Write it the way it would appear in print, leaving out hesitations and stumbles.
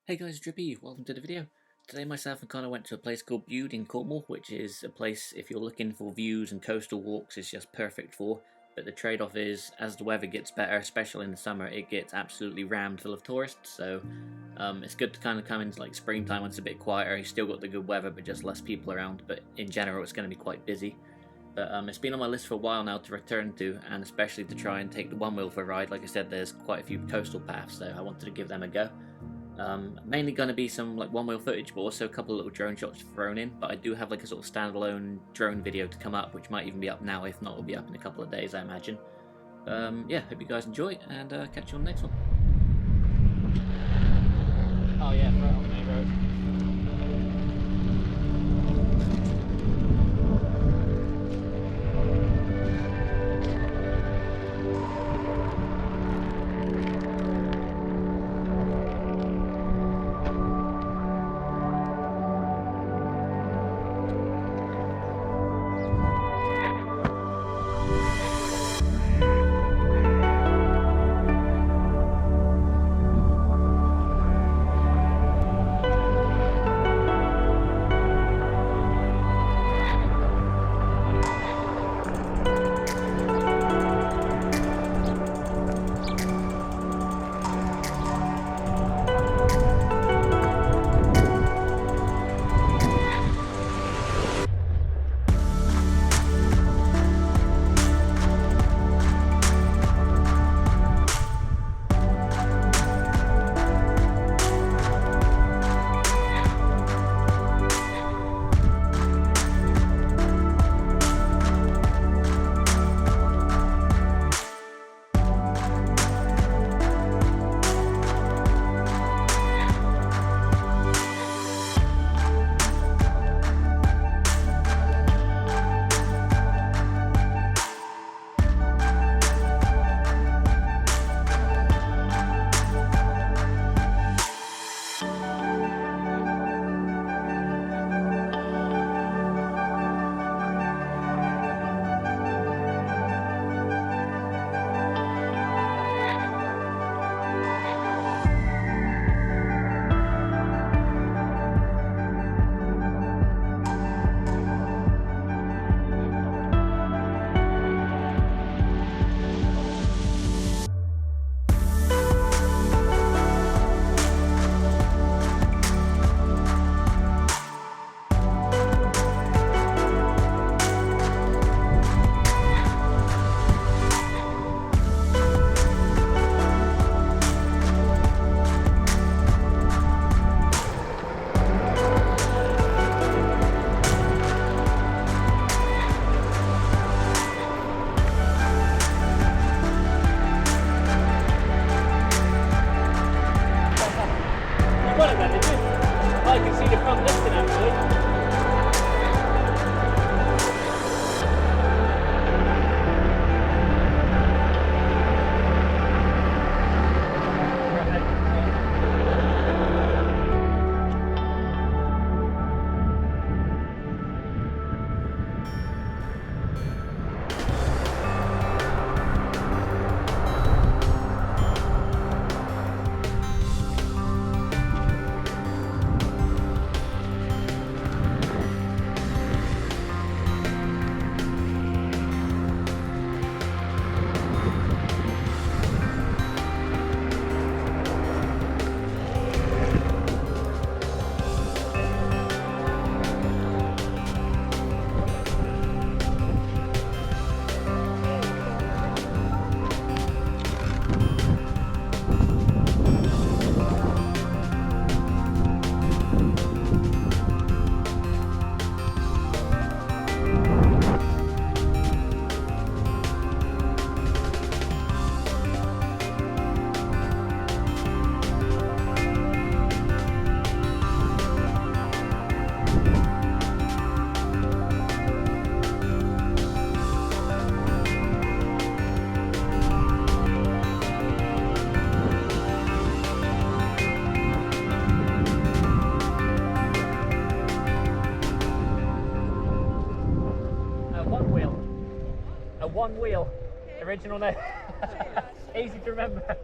Hey guys, Drippy, welcome to the video. Today myself and Connor went to a place called Bude in Cornwall, which is a place if you're looking for views and coastal walks it's just perfect for, but the trade-off is as the weather gets better, especially in the summer, it gets absolutely rammed full of tourists, so it's good to kind of come into like springtime when it's a bit quieter. You still got the good weather but just less people around, but in general it's going to be quite busy. But it's been on my list for a while now to return to, and especially to try and take the OneWheel for a ride. Like I said, there's quite a few coastal paths, so I wanted to give them a go. Mainly going to be some like one-wheel footage, but also a couple of little drone shots thrown in. But I do have like a sort of standalone drone video to come up, which might even be up now. If not, it'll be up in a couple of days, I imagine. Yeah, hope you guys enjoy, and catch you on the next one. Oh yeah, right on the main road. I can see the front lifting actually. OneWheel, original name. Easy to remember.